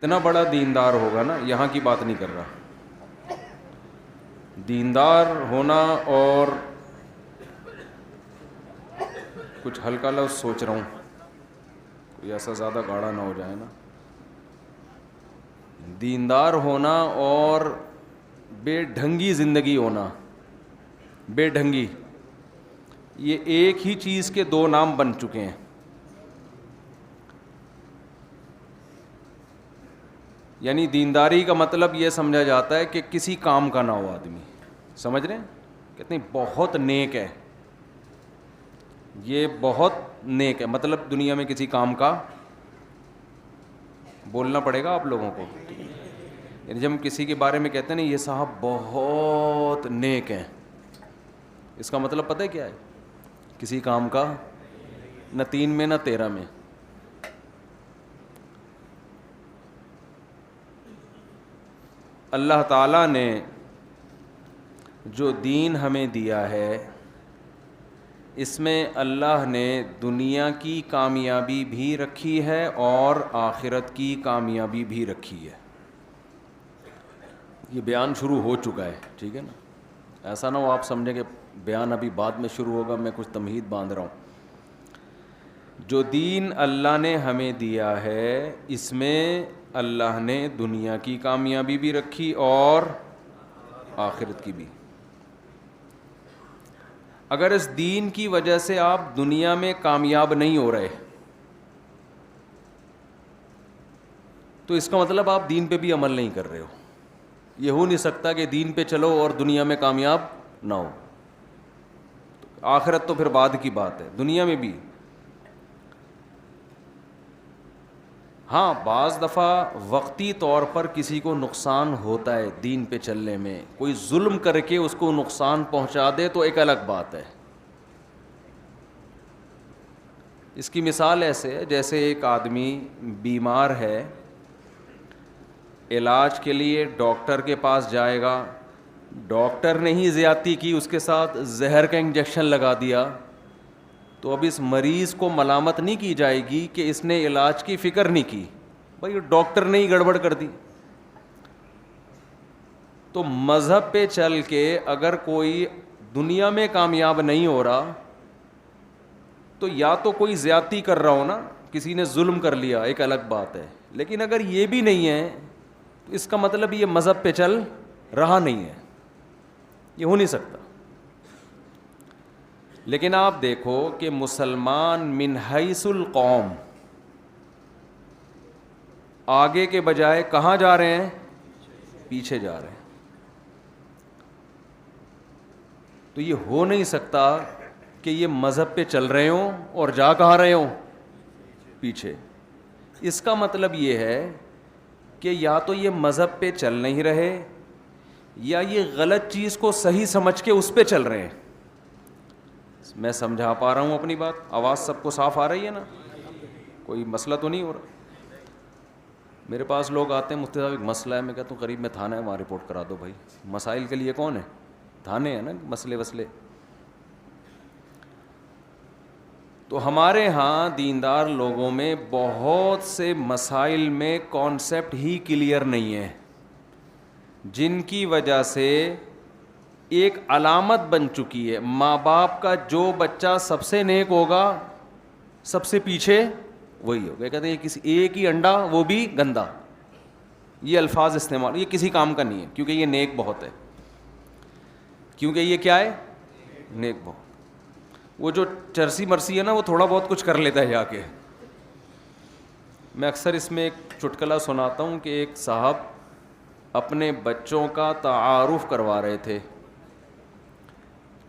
اتنا بڑا دیندار ہوگا نا، یہاں کی بات نہیں کر رہا، دیندار ہونا اور کچھ ہلکا لفظ سوچ رہا ہوں، کوئی ایسا زیادہ گاڑا نہ ہو جائے نا، دیندار ہونا اور بے ڈھنگی زندگی ہونا، بے ڈھنگی، یہ ایک ہی چیز کے دو نام بن چکے ہیں۔ یعنی دینداری کا مطلب یہ سمجھا جاتا ہے کہ کسی کام کا نہ ہو آدمی، سمجھ رہے ہیں؟ کہتے ہیں بہت نیک ہے، یہ بہت نیک ہے، مطلب دنیا میں کسی کام کا، بولنا پڑے گا آپ لوگوں کو، یعنی جب ہم کسی کے بارے میں کہتے ہیں نا یہ صاحب بہت نیک ہیں، اس کا مطلب پتہ ہے کیا ہے؟ کسی کام کا نہ 3 میں نہ 13 میں۔ اللہ تعالیٰ نے جو دین ہمیں دیا ہے، اس میں اللہ نے دنیا کی کامیابی بھی رکھی ہے اور آخرت کی کامیابی بھی رکھی ہے۔ یہ بیان شروع ہو چکا ہے، ٹھیک ہے نا، ایسا نہ ہو آپ سمجھیں کہ بیان ابھی بعد میں شروع ہوگا، میں کچھ تمہید باندھ رہا ہوں۔ جو دین اللہ نے ہمیں دیا ہے، اس میں اللہ نے دنیا کی کامیابی بھی رکھی اور آخرت کی بھی۔ اگر اس دین کی وجہ سے آپ دنیا میں کامیاب نہیں ہو رہے تو اس کا مطلب آپ دین پہ بھی عمل نہیں کر رہے ہو۔ یہ ہو نہیں سکتا کہ دین پہ چلو اور دنیا میں کامیاب نہ ہو، آخرت تو پھر بعد کی بات ہے، دنیا میں بھی۔ ہاں بعض دفعہ وقتی طور پر کسی کو نقصان ہوتا ہے دین پہ چلنے میں، کوئی ظلم کر کے اس کو نقصان پہنچا دے تو ایک الگ بات ہے۔ اس کی مثال ایسے ہے جیسے ایک آدمی بیمار ہے، علاج کے لیے ڈاکٹر کے پاس جائے گا، ڈاکٹر نے ہی زیادتی کی، اس کے ساتھ زہر کا انجیکشن لگا دیا، تو اب اس مریض کو ملامت نہیں کی جائے گی کہ اس نے علاج کی فکر نہیں کی، بھائی ڈاکٹر نے ہی گڑبڑ کر دی۔ تو مذہب پہ چل کے اگر کوئی دنیا میں کامیاب نہیں ہو رہا تو یا تو کوئی زیادتی کر رہا ہو نا، کسی نے ظلم کر لیا، ایک الگ بات ہے، لیکن اگر یہ بھی نہیں ہے تو اس کا مطلب یہ مذہب پہ چل رہا نہیں ہے، یہ ہو نہیں سکتا۔ لیکن آپ دیکھو کہ مسلمان من حیث القوم آگے کے بجائے کہاں جا رہے ہیں؟ پیچھے جا رہے ہیں۔ تو یہ ہو نہیں سکتا کہ یہ مذہب پہ چل رہے ہوں اور جا کہاں رہے ہوں؟ پیچھے۔ اس کا مطلب یہ ہے کہ یا تو یہ مذہب پہ چل نہیں رہے یا یہ غلط چیز کو صحیح سمجھ کے اس پہ چل رہے ہیں۔ میں سمجھا پا رہا ہوں اپنی بات؟ آواز سب کو صاف آ رہی ہے نا؟ کوئی مسئلہ تو نہیں ہو رہا؟ میرے پاس لوگ آتے ہیں، مفتی صاحب ایک مسئلہ ہے، میں کہتا ہوں قریب میں تھانہ ہے، وہاں رپورٹ کرا دو۔ بھائی مسائل کے لیے کون ہے؟ تھانے ہیں نا، مسئلے وسلے۔ تو ہمارے ہاں دیندار لوگوں میں بہت سے مسائل میں کانسیپٹ ہی کلیئر نہیں ہے، جن کی وجہ سے ایک علامت بن چکی ہے، ماں باپ کا جو بچہ سب سے نیک ہوگا سب سے پیچھے وہی ہوگا۔ کہتے ہیں کسی ایک ہی انڈا وہ بھی گندا، یہ الفاظ استعمال، یہ کسی کام کا نہیں ہے کیونکہ یہ نیک بہت ہے، کیونکہ یہ کیا ہے؟ نیک بہت۔ وہ جو چرسی مرسی ہے نا وہ تھوڑا بہت کچھ کر لیتا ہے جا کے۔ میں اکثر اس میں ایک چٹکلا سناتا ہوں کہ ایک صاحب اپنے بچوں کا تعارف کروا رہے تھے،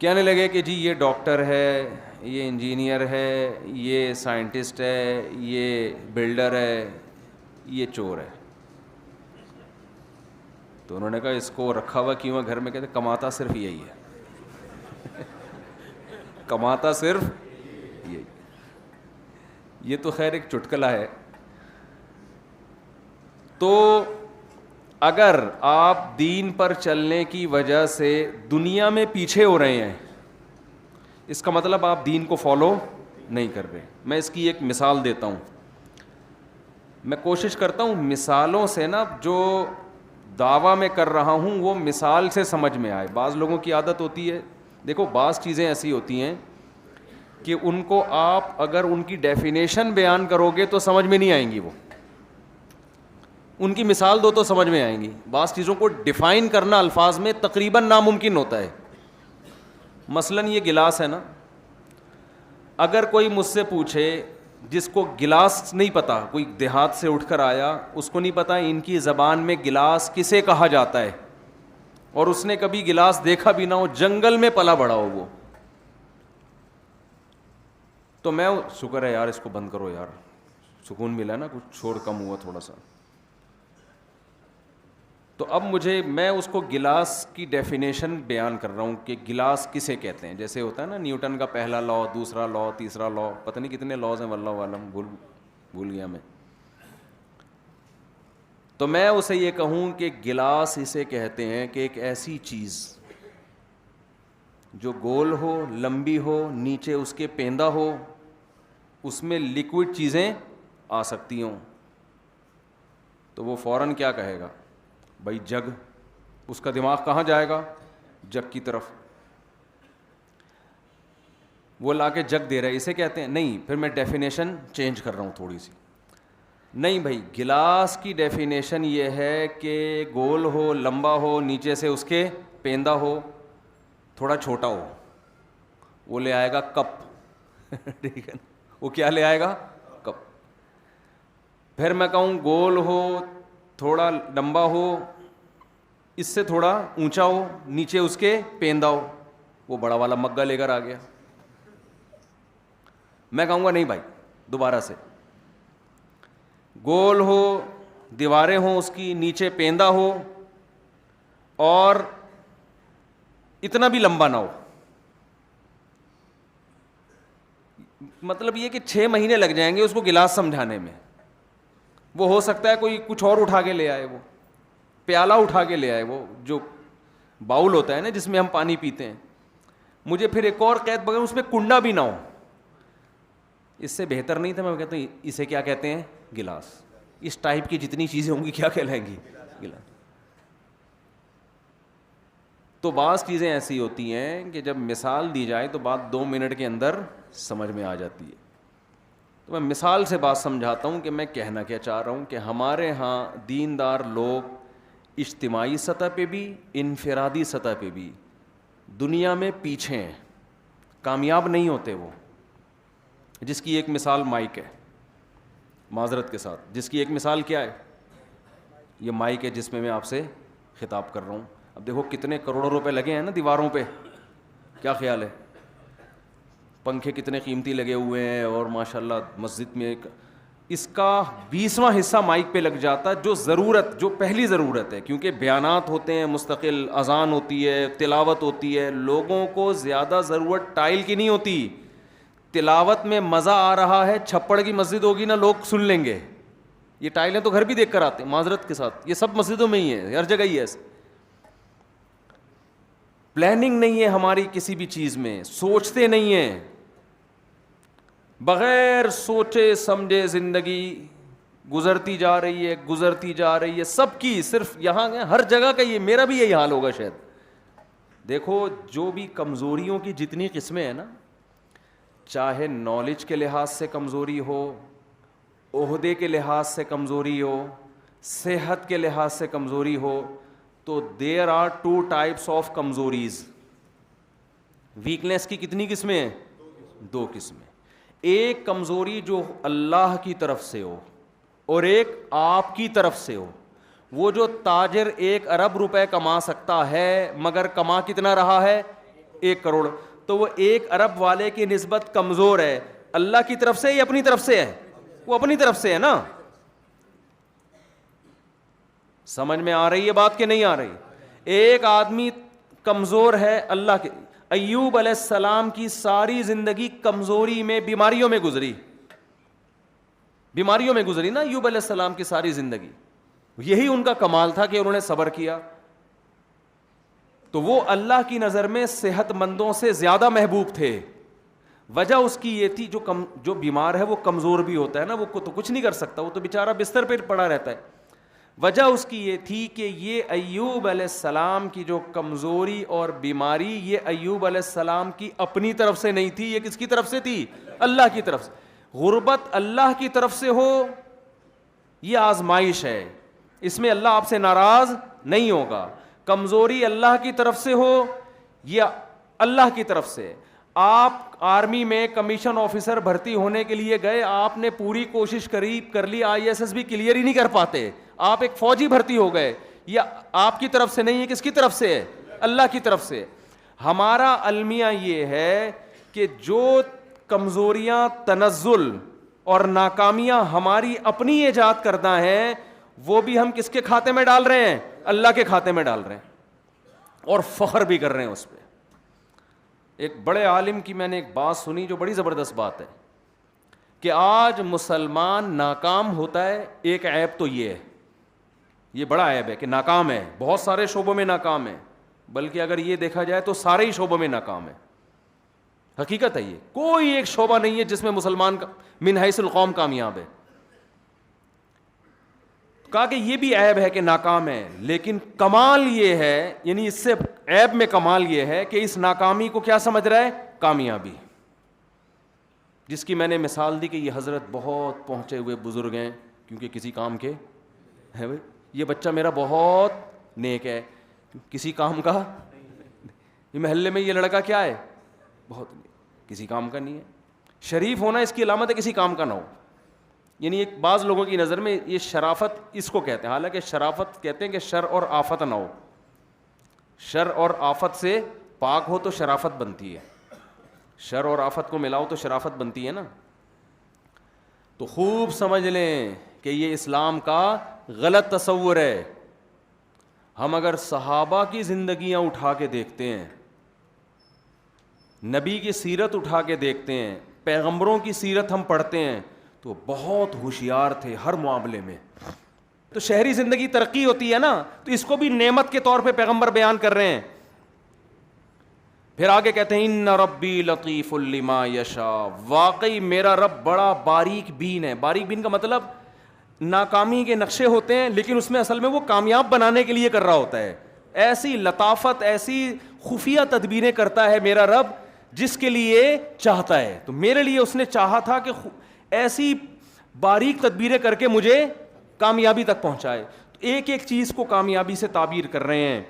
کہنے لگے کہ جی یہ ڈاکٹر ہے، یہ انجینئر ہے، یہ سائنٹسٹ ہے، یہ بلڈر ہے، یہ چور ہے۔ تو انہوں نے کہا اس کو رکھا ہوا کیوں ہے گھر میں؟ کہتے کماتا صرف یہی ہے، کماتا صرف یہی۔ یہ تو خیر ایک چٹکلا ہے۔ تو اگر آپ دین پر چلنے کی وجہ سے دنیا میں پیچھے ہو رہے ہیں، اس کا مطلب آپ دین کو فالو نہیں کر رہے۔ میں اس کی ایک مثال دیتا ہوں۔ میں کوشش کرتا ہوں مثالوں سے نا جو دعویٰ میں کر رہا ہوں وہ مثال سے سمجھ میں آئے. بعض لوگوں کی عادت ہوتی ہے, دیکھو بعض چیزیں ایسی ہوتی ہیں کہ ان کو آپ اگر ان کی ڈیفینیشن بیان کرو گے تو سمجھ میں نہیں آئیں گی, وہ ان کی مثال دو تو سمجھ میں آئیں گی. بعض چیزوں کو ڈیفائن کرنا الفاظ میں تقریباً ناممکن ہوتا ہے. مثلاً یہ گلاس ہے نا, اگر کوئی مجھ سے پوچھے جس کو گلاس نہیں پتا, کوئی دیہات سے اٹھ کر آیا, اس کو نہیں پتا ان کی زبان میں گلاس کسے کہا جاتا ہے, اور اس نے کبھی گلاس دیکھا بھی نہ ہو, جنگل میں پلا بڑا ہو وہ, تو میں شکر ہے یار اس کو بند کرو یار, سکون ملا نا, کچھ شور کم ہوا تھوڑا سا. تو اب میں اس کو گلاس کی ڈیفینیشن بیان کر رہا ہوں کہ گلاس کسے کہتے ہیں. جیسے ہوتا ہے نا نیوٹن کا پہلا لا, دوسرا لا, تیسرا لا, پتہ نہیں کتنے لاز ہیں واللہ عالم, بھول گیا میں. تو میں اسے یہ کہوں کہ گلاس اسے کہتے ہیں کہ ایک ایسی چیز جو گول ہو, لمبی ہو, نیچے اس کے پیندہ ہو, اس میں لکوڈ چیزیں آ سکتی ہوں. تو وہ فوراً کیا کہے گا, بھائی جگ. اس کا دماغ کہاں جائے گا, جگ کی طرف. وہ لا کے جگ دے رہا ہے, اسے کہتے ہیں. نہیں, پھر میں ڈیفینیشن چینج کر رہا ہوں تھوڑی سی. نہیں بھائی, گلاس کی ڈیفینیشن یہ ہے کہ گول ہو, لمبا ہو, نیچے سے اس کے پیندہ ہو, تھوڑا چھوٹا ہو. وہ لے آئے گا کپ. ٹھیک ہے نا, وہ کیا لے آئے گا, کپ. پھر میں کہوں گول ہو, تھوڑا لمبا ہو, اس سے تھوڑا اونچا ہو, نیچے اس کے پیندہ ہو, وہ بڑا والا مگا لے کر آ گیا. میں کہوں گا نہیں بھائی, دوبارہ سے, گول ہو, دیواریں ہوں اس کی, نیچے پیندہ ہو, اور اتنا بھی لمبا نہ ہو. مطلب یہ کہ 6 مہینے لگ جائیں گے اس کو گلاس سمجھانے میں. وہ ہو سکتا ہے کوئی کچھ اور اٹھا کے لے آئے, وہ پیالہ اٹھا کے لے آئے, وہ جو باؤل ہوتا ہے نا جس میں ہم پانی پیتے ہیں. مجھے پھر ایک اور قید بغیر اس میں کنڈا بھی نہ ہو. اس سے بہتر نہیں تھا, میں کہتا ہوں اسے کیا کہتے ہیں, گلاس. اس ٹائپ کی جتنی چیزیں ہوں گی کیا کہلائیں گی, گلاس. تو بعض چیزیں ایسی ہوتی ہیں کہ جب مثال دی جائے تو بات 2 منٹ کے اندر سمجھ میں آ جاتی ہے. تو میں مثال سے بات سمجھاتا ہوں کہ میں کہنا کیا چاہ رہا ہوں کہ ہمارے ہاں دیندار لوگ اجتماعی سطح پہ بھی, انفرادی سطح پہ بھی دنیا میں پیچھے ہیں, کامیاب نہیں ہوتے. وہ جس کی ایک مثال مائک ہے, معذرت کے ساتھ, جس کی ایک مثال کیا ہے, یہ مائک ہے جس میں آپ سے خطاب کر رہا ہوں. اب دیکھو کتنے کروڑوں روپے لگے ہیں نا دیواروں پہ, کیا خیال ہے, پنکھے کتنے قیمتی لگے ہوئے ہیں, اور ماشاءاللہ مسجد میں اس کا 20واں حصہ مائک پہ لگ جاتا, جو پہلی ضرورت ہے, کیونکہ بیانات ہوتے ہیں مستقل, اذان ہوتی ہے, تلاوت ہوتی ہے. لوگوں کو زیادہ ضرورت ٹائل کی نہیں ہوتی, تلاوت میں مزہ آ رہا ہے, چھپڑ کی مسجد ہوگی نا لوگ سن لیں گے. یہ ٹائلیں تو گھر بھی دیکھ کر آتے ہیں, معذرت کے ساتھ, یہ سب مسجدوں میں ہی ہے, ہر جگہ ہی ہے. پلاننگ نہیں ہے ہماری کسی بھی چیز میں, سوچتے نہیں ہیں, بغیر سوچے سمجھے زندگی گزرتی جا رہی ہے سب کی. صرف یہاں ہر جگہ کا یہ, میرا بھی یہی حال ہوگا شاید. دیکھو جو بھی کمزوریوں کی جتنی قسمیں ہیں نا, چاہے نالج کے لحاظ سے کمزوری ہو, عہدے کے لحاظ سے کمزوری ہو, صحت کے لحاظ سے کمزوری ہو, تو دیر آر 2 ٹائپس آف کمزوریز. ویکنیس کی کتنی قسمیں ہیں, 2 قسمیں. ایک کمزوری جو اللہ کی طرف سے ہو, اور ایک آپ کی طرف سے ہو. وہ جو تاجر 1 ارب روپے کما سکتا ہے مگر کما کتنا رہا ہے, 1 کروڑ, تو وہ 1 ارب والے کی نسبت کمزور ہے. اللہ کی طرف سے یا اپنی طرف سے ہے, وہ اپنی طرف سے ہے نا. سمجھ میں آ رہی ہے بات کہ نہیں آ رہی. ایک آدمی کمزور ہے اللہ کے. ایوب علیہ السلام کی ساری زندگی کمزوری میں, بیماریوں میں گزری نا. ایوب علیہ السلام کی ساری زندگی, یہی ان کا کمال تھا کہ انہوں نے صبر کیا. تو وہ اللہ کی نظر میں صحت مندوں سے زیادہ محبوب تھے. وجہ اس کی یہ تھی جو بیمار ہے وہ کمزور بھی ہوتا ہے نا, وہ تو کچھ نہیں کر سکتا, وہ تو بیچارہ بستر پہ پڑا رہتا ہے. وجہ اس کی یہ تھی کہ یہ ایوب علیہ السلام کی جو کمزوری اور بیماری, یہ ایوب علیہ السلام کی اپنی طرف سے نہیں تھی, یہ کس کی طرف سے تھی؟ اللہ کی طرف سے. غربت اللہ کی طرف سے ہو یہ آزمائش ہے, اس میں اللہ آپ سے ناراض نہیں ہوگا. کمزوری اللہ کی طرف سے ہو یہ اللہ کی طرف سے. آپ آرمی میں کمیشن آفیسر بھرتی ہونے کے لیے گئے, آپ نے پوری کوشش کر لی, ISS بھی کلیئر ہی نہیں کر پاتے, آپ ایک فوجی بھرتی ہو گئے, یہ آپ کی طرف سے نہیں ہے, کس کی طرف سے ہے؟ اللہ کی طرف سے. ہمارا المیہ یہ ہے کہ جو کمزوریاں, تنزل اور ناکامیاں ہماری اپنی ایجاد کردہ ہیں, وہ بھی ہم کس کے کھاتے میں ڈال رہے ہیں؟ اللہ کے کھاتے میں ڈال رہے ہیں, اور فخر بھی کر رہے ہیں اس پہ. ایک بڑے عالم کی میں نے ایک بات سنی جو بڑی زبردست بات ہے کہ آج مسلمان ناکام ہوتا ہے, ایک عیب تو یہ ہے, یہ بڑا عیب ہے کہ ناکام ہے, بہت سارے شعبوں میں ناکام ہے, بلکہ اگر یہ دیکھا جائے تو سارے ہی شعبوں میں ناکام ہے. حقیقت ہے, یہ کوئی ایک شعبہ نہیں ہے جس میں مسلمان من حیث القوم کامیاب ہے. کہا کہ یہ بھی عیب ہے کہ ناکام ہے, لیکن کمال یہ ہے, یعنی اس سے عیب میں کمال یہ ہے کہ اس ناکامی کو کیا سمجھ رہا ہے؟ کامیابی. جس کی میں نے مثال دی کہ یہ حضرت بہت پہنچے ہوئے بزرگ ہیں, کیونکہ کسی کام کے ہے. بھائی یہ بچہ میرا بہت نیک ہے, کسی کام کا, یہ محلے میں یہ لڑکا کیا ہے؟ بہت کسی کام کا نہیں ہے. شریف ہونا اس کی علامت ہے کسی کام کا نہ ہو. یعنی ایک بعض لوگوں کی نظر میں یہ شرافت اس کو کہتے ہیں, حالانکہ شرافت کہتے ہیں کہ شر اور آفت نہ ہو. شر اور آفت سے پاک ہو تو شرافت بنتی ہے, شر اور آفت کو ملاؤ تو شرافت بنتی ہے نا. تو خوب سمجھ لیں کہ یہ اسلام کا غلط تصور ہے. ہم اگر صحابہ کی زندگیاں اٹھا کے دیکھتے ہیں, نبی کی سیرت اٹھا کے دیکھتے ہیں, پیغمبروں کی سیرت ہم پڑھتے ہیں, تو بہت ہوشیار تھے ہر معاملے میں. تو شہری زندگی ترقی ہوتی ہے نا, تو اس کو بھی نعمت کے طور پہ پیغمبر بیان کر رہے ہیں. پھر آگے کہتے ہیں ان ربی لطیف لما یشاء, واقعی میرا رب بڑا باریک بین ہے. باریک بین کا مطلب ناکامی کے نقشے ہوتے ہیں لیکن اس میں اصل میں وہ کامیاب بنانے کے لیے کر رہا ہوتا ہے. ایسی لطافت, ایسی خفیہ تدبیریں کرتا ہے میرا رب جس کے لیے چاہتا ہے. تو میرے لیے اس نے چاہا تھا کہ ایسی باریک تدبیریں کر کے مجھے کامیابی تک پہنچائے. تو ایک ایک چیز کو کامیابی سے تعبیر کر رہے ہیں.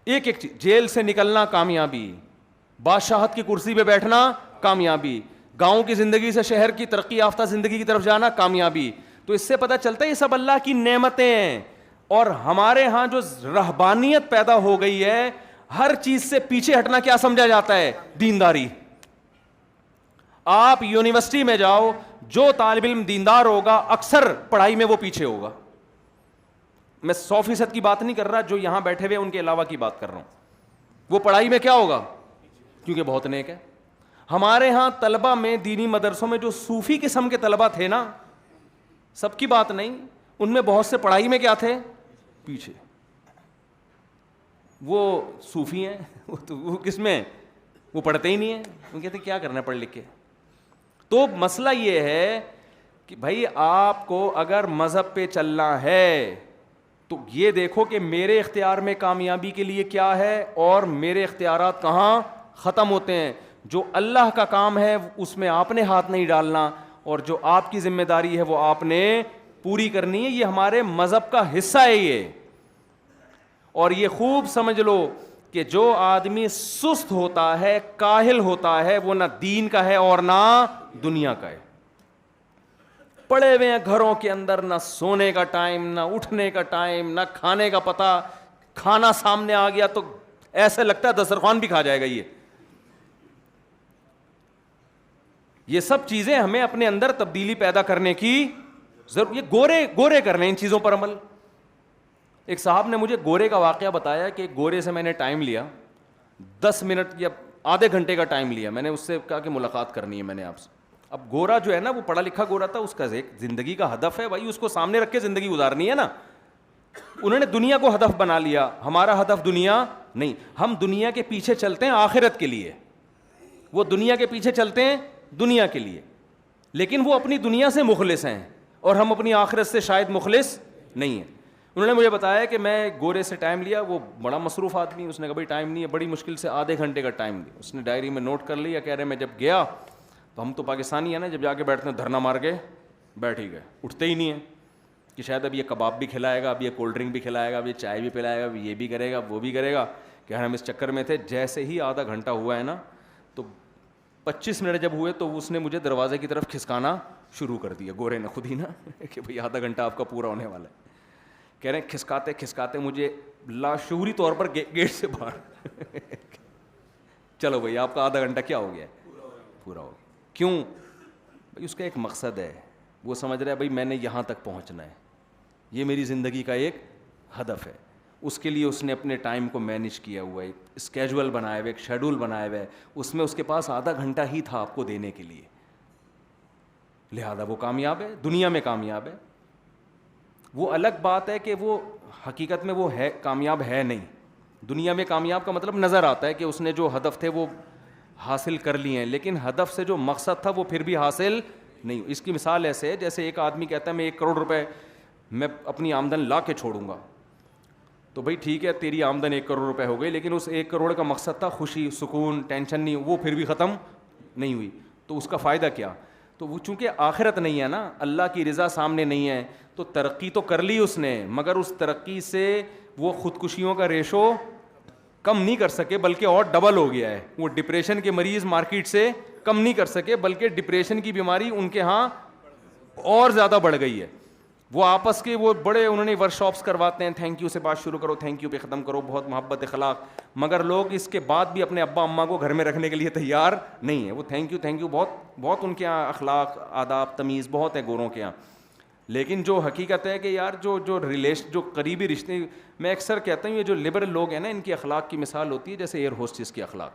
ایک ایک چیز, جیل سے نکلنا کامیابی, بادشاہت کی کرسی پہ بیٹھنا کامیابی, گاؤں کی زندگی سے شہر کی ترقی یافتہ زندگی کی طرف جانا کامیابی. تو اس سے پتہ چلتا ہے یہ سب اللہ کی نعمتیں ہیں. اور ہمارے ہاں جو رہبانیت پیدا ہو گئی ہے, ہر چیز سے پیچھے ہٹنا کیا سمجھا جاتا ہے؟ دینداری. آپ یونیورسٹی میں جاؤ, جو طالب علم دیندار ہوگا اکثر پڑھائی میں وہ پیچھے ہوگا. میں 100% کی بات نہیں کر رہا, جو یہاں بیٹھے ہوئے ان کے علاوہ کی بات کر رہا ہوں. وہ پڑھائی میں کیا ہوگا؟ کیونکہ بہت نیک ہے. ہمارے ہاں طلبہ میں, دینی مدرسوں میں جو صوفی قسم کے طلبہ تھے نا, سب کی بات نہیں, ان میں بہت سے پڑھائی میں کیا تھے؟ پیچھے. وہ صوفی ہیں, وہ کس میں؟ وہ پڑھتے ہی نہیں ہیں. وہ کہتے کیا کرنا ہے پڑھ لکھ کے. تو مسئلہ یہ ہے کہ بھائی آپ کو اگر مذہب پہ چلنا ہے تو یہ دیکھو کہ میرے اختیار میں کامیابی کے لیے کیا ہے اور میرے اختیارات کہاں ختم ہوتے ہیں. جو اللہ کا کام ہے اس میں آپ نے ہاتھ نہیں ڈالنا, اور جو آپ کی ذمہ داری ہے وہ آپ نے پوری کرنی ہے. یہ ہمارے مذہب کا حصہ ہے یہ. اور یہ خوب سمجھ لو کہ جو آدمی سست ہوتا ہے, کاہل ہوتا ہے, وہ نہ دین کا ہے اور نہ دنیا کا ہے. پڑے ہوئے ہیں گھروں کے اندر, نہ سونے کا ٹائم, نہ اٹھنے کا ٹائم, نہ کھانے کا پتہ. کھانا سامنے آ گیا تو ایسے لگتا ہے دسترخوان بھی کھا جائے گا. یہ سب چیزیں ہمیں اپنے اندر تبدیلی پیدا کرنے کی ضرورت. یہ گورے کرنے ان چیزوں پر عمل. ایک صاحب نے مجھے گورے کا واقعہ بتایا کہ گورے سے میں نے ٹائم لیا, 10 منٹ یا آدھے گھنٹے کا ٹائم لیا. میں نے اس سے کہا کہ ملاقات کرنی ہے میں نے آپ سے. اب گورا جو ہے نا, وہ پڑھا لکھا گورا تھا, اس کا ایک زندگی کا ہدف ہے بھائی, اس کو سامنے رکھ کے زندگی گزارنی ہے نا. انہوں نے دنیا کو ہدف بنا لیا. ہمارا ہدف دنیا نہیں, ہم دنیا کے پیچھے چلتے ہیں آخرت کے لیے. وہ دنیا کے پیچھے چلتے ہیں دنیا کے لیے, لیکن وہ اپنی دنیا سے مخلص ہیں, اور ہم اپنی آخرت سے شاید مخلص نہیں ہیں. انہوں نے مجھے بتایا کہ میں گورے سے ٹائم لیا, وہ بڑا مصروف آدمی, اس نے کہا بھائی ٹائم نہیں ہے, بڑی مشکل سے آدھے گھنٹے کا ٹائم دیا. اس نے ڈائری میں نوٹ کر لیا, کہہ رہے میں جب گیا تو ہم تو پاکستانی ہیں نا, جب جا کے بیٹھتے ہیں دھرنا مار کے بیٹھ ہی گئے, اٹھتے ہی نہیں ہیں کہ شاید اب یہ کباب بھی کھلائے گا, اب یہ کولڈ ڈرنک بھی کھلائے گا, اب یہ چائے بھی پلائے گا, اب یہ بھی کرے گا, وہ بھی کرے گا. کہ ہم اس چکر میں تھے. جیسے ہی آدھا گھنٹہ ہوا ہے نا, تو 25 منٹ جب ہوئے تو اس نے مجھے دروازے کی طرف کھسکانا شروع کر دیا, گورے نے خود ہی نا, کہ بھئی آدھا گھنٹہ آپ کا پورا ہونے والا ہے. کہہ رہے ہیں کھسکاتے کھسکاتے مجھے لاشعوری طور پر گیٹ سے باہر چلو بھئی آپ کا آدھا گھنٹہ کیا ہو گیا ہے, پورا ہو گیا. کیوں بھئی؟ اس کا ایک مقصد ہے, وہ سمجھ رہا ہے بھئی میں نے یہاں تک پہنچنا ہے, یہ میری زندگی کا ایک ہدف ہے. اس کے لیے اس نے اپنے ٹائم کو مینیج کیا ہوا ہے, اسکیجول بنایا ہوا ہے, ایک شیڈول بنایا ہوا ہے, اس میں اس کے پاس آدھا گھنٹہ ہی تھا آپ کو دینے کے لیے, لہذا وہ کامیاب ہے, دنیا میں کامیاب ہے. وہ الگ بات ہے کہ وہ حقیقت میں وہ ہے کامیاب ہے نہیں. دنیا میں کامیاب کا مطلب نظر آتا ہے کہ اس نے جو ہدف تھے وہ حاصل کر لیے ہیں, لیکن ہدف سے جو مقصد تھا وہ پھر بھی حاصل نہیں. اس کی مثال ایسے ہے جیسے ایک آدمی کہتا ہے میں 1 کروڑ روپے میں اپنی آمدن لا کے چھوڑوں گا, تو بھائی ٹھیک ہے تیری آمدن 1 کروڑ روپے ہو گئی, لیکن اس 1 کروڑ کا مقصد تھا خوشی, سکون, ٹینشن نہیں, وہ پھر بھی ختم نہیں ہوئی, تو اس کا فائدہ کیا؟ تو وہ چونکہ آخرت نہیں ہے نا, اللہ کی رضا سامنے نہیں ہے, تو ترقی تو کر لی اس نے, مگر اس ترقی سے وہ خودکشیوں کا ریشو کم نہیں کر سکے بلکہ اور ڈبل ہو گیا ہے. وہ ڈپریشن کے مریض مارکیٹ سے کم نہیں کر سکے بلکہ ڈپریشن کی بیماری ان کے ہاں اور زیادہ بڑھ گئی ہے. وہ آپس کے وہ بڑے انہوں نے ورک شاپس کرواتے ہیں, تھینک یو سے بات شروع کرو, تھینک یو پہ ختم کرو, بہت محبت اخلاق, مگر لوگ اس کے بعد بھی اپنے ابا اماں کو گھر میں رکھنے کے لیے تیار نہیں ہے. وہ تھینک یو بہت ان کے یہاں اخلاق آداب تمیز بہت ہے گوروں کے یہاں, لیکن جو حقیقت ہے کہ یار جو قریبی رشتے, میں اکثر کہتا ہوں یہ جو لبرل لوگ ہیں نا, ان کی اخلاق کی مثال ہوتی ہے جیسے ایئر ہوسٹس کی اخلاق.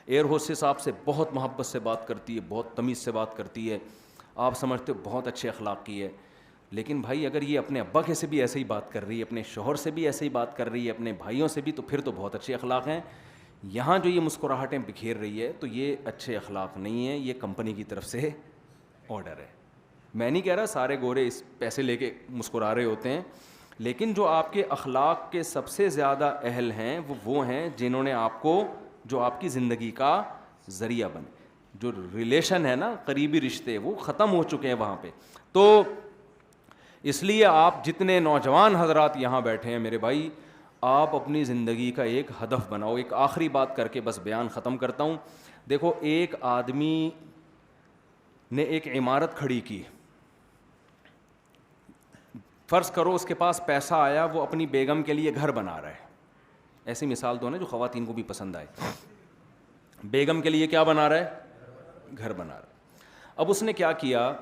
ایئر ہوسٹس آپ سے بہت محبت سے بات کرتی ہے, بہت تمیز سے بات کرتی ہے, آپ سمجھتے ہو بہت اچھے اخلاق کی ہے, لیکن بھائی اگر یہ اپنے ابا کے سے بھی ایسے ہی بات کر رہی ہے, اپنے شوہر سے بھی ایسے ہی بات کر رہی ہے, اپنے بھائیوں سے بھی, تو پھر تو بہت اچھے اخلاق ہیں. یہاں جو یہ مسکراہٹیں بکھیر رہی ہے تو یہ اچھے اخلاق نہیں ہیں, یہ کمپنی کی طرف سے آرڈر ہے. میں نہیں کہہ رہا سارے گورے اس پیسے لے کے مسکرا رہے ہوتے ہیں, لیکن جو آپ کے اخلاق کے سب سے زیادہ اہل ہیں وہ ہیں جنہوں نے آپ کو, جو آپ کی زندگی کا ذریعہ بنے. جو ریلیشن ہے نا, قریبی رشتے, وہ ختم ہو چکے ہیں وہاں پہ. تو اس لیے آپ جتنے نوجوان حضرات یہاں بیٹھے ہیں میرے بھائی, آپ اپنی زندگی کا ایک ہدف بناؤ. ایک آخری بات کر کے بس بیان ختم کرتا ہوں. دیکھو ایک آدمی نے ایک عمارت کھڑی کی, فرض کرو اس کے پاس پیسہ آیا, وہ اپنی بیگم کے لیے گھر بنا رہا ہے. ایسی مثال دو نا جو خواتین کو بھی پسند آئے. بیگم کے لیے کیا بنا رہا ہے؟ گھر بنا رہا ہے. اب اس نے کیا کیا,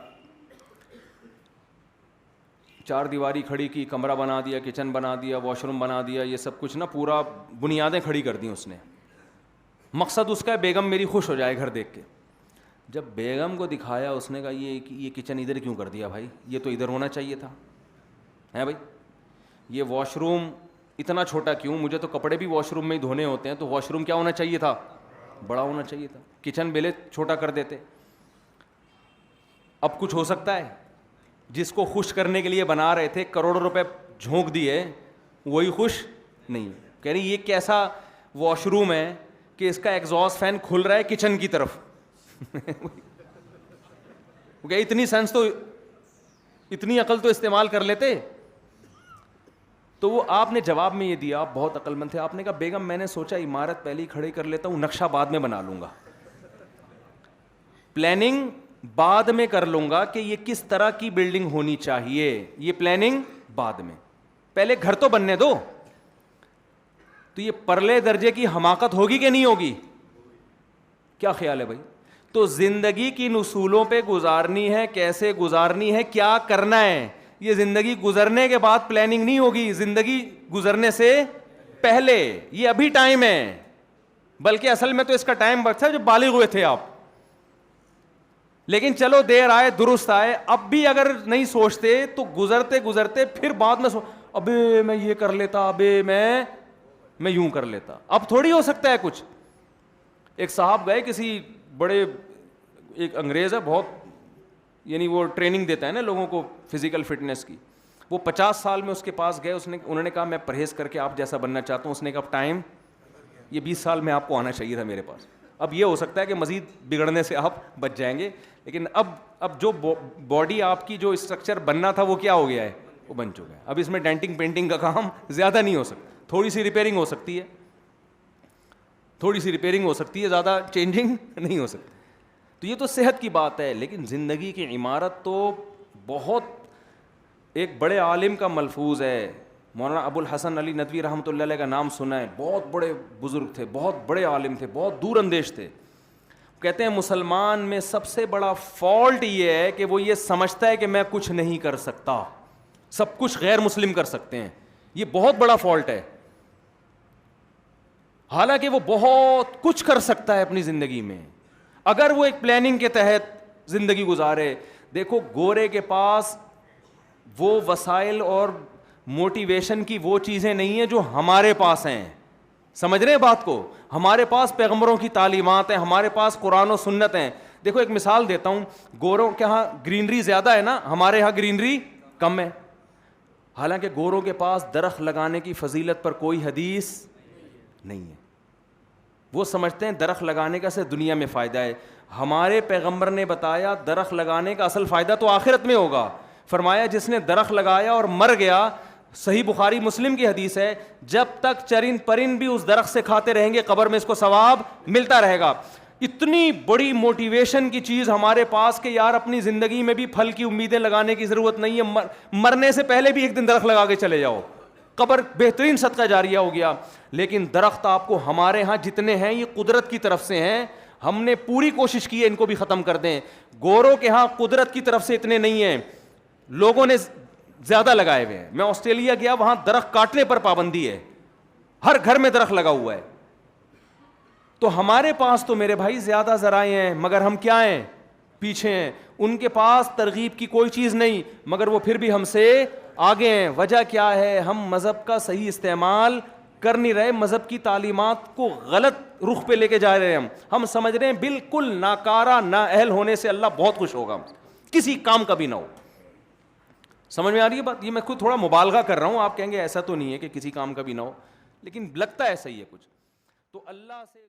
4 دیواری کھڑی کی, کمرہ بنا دیا, کچن بنا دیا, واش روم بنا دیا, یہ سب کچھ نا پورا بنیادیں کھڑی کر دیں اس نے. مقصد اس کا ہے بیگم میری خوش ہو جائے گھر دیکھ کے. جب بیگم کو دکھایا اس نے کہا یہ کچن ادھر کیوں کر دیا بھائی, یہ تو ادھر ہونا چاہیے تھا, ہے بھائی. یہ واش روم اتنا چھوٹا کیوں, مجھے تو کپڑے بھی واش روم میں ہی دھونے ہوتے ہیں, تو واش روم کیا ہونا چاہیے تھا, بڑا ہونا چاہیے تھا. کچن بیلے چھوٹا کر دیتے. اب کچھ ہو سکتا ہے, جس کو خوش کرنے کے لیے بنا رہے تھے, کروڑوں روپے جھونک دیے, وہی خوش نہیں. کہہ رہی یہ کیسا واش روم ہے کہ اس کا ایگزاسٹ فین کھل رہا ہے کچن کی طرف. اتنی سینس تو, اتنی عقل تو استعمال کر لیتے. تو وہ آپ نے جواب میں یہ دیا, آپ بہت عقل مند تھے, آپ نے کہا بیگم میں نے سوچا عمارت پہلے ہی کھڑی کر لیتا ہوں, نقشہ بعد میں بنا لوں گا, پلاننگ بعد میں کر لوں گا کہ یہ کس طرح کی بلڈنگ ہونی چاہیے, یہ پلاننگ بعد میں, پہلے گھر تو بننے دو. تو یہ پرلے درجے کی حماقت ہوگی کہ نہیں ہوگی؟ کیا خیال ہے بھائی؟ تو زندگی کی اصولوں پہ گزارنی ہے, کیسے گزارنی ہے, کیا کرنا ہے. یہ زندگی گزرنے کے بعد پلاننگ نہیں ہوگی, زندگی گزرنے سے پہلے. یہ ابھی ٹائم ہے, بلکہ اصل میں تو اس کا ٹائم بچا جب بالغ ہوئے تھے آپ. لیکن چلو دیر آئے درست آئے, اب بھی اگر نہیں سوچتے تو گزرتے گزرتے پھر بعد میں ابے میں یہ کر لیتا, ابے میں یوں کر لیتا. اب تھوڑی ہو سکتا ہے کچھ. ایک صاحب گئے کسی بڑے، ایک انگریز ہے بہت، یعنی وہ ٹریننگ دیتا ہے نا لوگوں کو فزیکل فٹنس کی، وہ 50 سال میں اس کے پاس گئے، انہوں نے کہا میں پرہیز کر کے آپ جیسا بننا چاہتا ہوں. اس نے کہا ٹائم، یہ 20 سال میں آپ کو آنا چاہیے تھا میرے پاس. اب یہ ہو سکتا ہے کہ مزید بگڑنے سے آپ بچ جائیں گے، لیکن اب جو باڈی آپ کی جو اسٹرکچر بننا تھا وہ کیا ہو گیا ہے، وہ بن چکا ہے. اب اس میں ڈینٹنگ پینٹنگ کا کام زیادہ نہیں ہو سکتا، تھوڑی سی ریپیئرنگ ہو سکتی ہے، تھوڑی سی ریپیئرنگ ہو سکتی ہے، زیادہ چینجنگ نہیں ہو سکتی. تو یہ تو صحت کی بات ہے، لیکن زندگی کی عمارت تو بہت. ایک بڑے عالم کا ملفوظ ہے، مولانا ابو الحسن علی ندوی رحمۃ اللہ علیہ کا نام سنا ہے، بہت بڑے بزرگ تھے، بہت بڑے عالم تھے، بہت دور اندیش تھے. کہتے ہیں مسلمان میں سب سے بڑا فالٹ یہ ہے کہ وہ یہ سمجھتا ہے کہ میں کچھ نہیں کر سکتا، سب کچھ غیر مسلم کر سکتے ہیں. یہ بہت بڑا فالٹ ہے، حالانکہ وہ بہت کچھ کر سکتا ہے اپنی زندگی میں اگر وہ ایک پلاننگ کے تحت زندگی گزارے. دیکھو گورے کے پاس وہ وسائل اور موٹیویشن کی وہ چیزیں نہیں ہیں جو ہمارے پاس ہیں. سمجھ رہے ہیں بات کو؟ ہمارے پاس پیغمبروں کی تعلیمات ہیں، ہمارے پاس قرآن و سنت ہیں. دیکھو ایک مثال دیتا ہوں، گوروں کے ہاں گرینری زیادہ ہے نا، ہمارے ہاں گرینری کم ہے. حالانکہ گوروں کے پاس درخت لگانے کی فضیلت پر کوئی حدیث نہیں ہے. وہ سمجھتے ہیں درخت لگانے کا سے دنیا میں فائدہ ہے. ہمارے پیغمبر نے بتایا درخت لگانے کا اصل فائدہ تو آخرت میں ہوگا. فرمایا جس نے درخت لگایا اور مر گیا، صحیح بخاری مسلم کی حدیث ہے، جب تک چرند پرند بھی اس درخت سے کھاتے رہیں گے قبر میں اس کو ثواب ملتا رہے گا. اتنی بڑی موٹیویشن کی چیز ہمارے پاس کہ یار اپنی زندگی میں بھی پھل کی امیدیں لگانے کی ضرورت نہیں ہے، مرنے سے پہلے بھی ایک دن درخت لگا کے چلے جاؤ، قبر بہترین صدقہ جاریہ ہو گیا. لیکن درخت آپ کو ہمارے ہاں جتنے ہیں یہ قدرت کی طرف سے ہیں، ہم نے پوری کوشش کی ہے ان کو بھی ختم کر دیں. گوروں کے ہاں قدرت کی طرف سے اتنے نہیں ہیں، لوگوں نے زیادہ لگائے ہوئے ہیں. میں آسٹریلیا گیا، وہاں درخت کاٹنے پر پابندی ہے، ہر گھر میں درخت لگا ہوا ہے. تو ہمارے پاس تو میرے بھائی زیادہ ذرائع ہیں، مگر ہم کیا ہیں، پیچھے ہیں. ان کے پاس ترغیب کی کوئی چیز نہیں، مگر وہ پھر بھی ہم سے آگے ہیں. وجہ کیا ہے؟ ہم مذہب کا صحیح استعمال کر نہیں رہے، مذہب کی تعلیمات کو غلط رخ پہ لے کے جا رہے ہیں. ہم سمجھ رہے ہیں بالکل ناکارہ نااہل ہونے سے اللہ بہت خوش ہوگا، کسی کام کا بھی نہ ہو. سمجھ میں آ رہی ہے بات؟ یہ میں خود تھوڑا مبالغہ کر رہا ہوں، آپ کہیں گے ایسا تو نہیں ہے کہ کسی کام کا بھی نہ ہو، لیکن لگتا ہے صحیح ہے کچھ. تو اللہ سے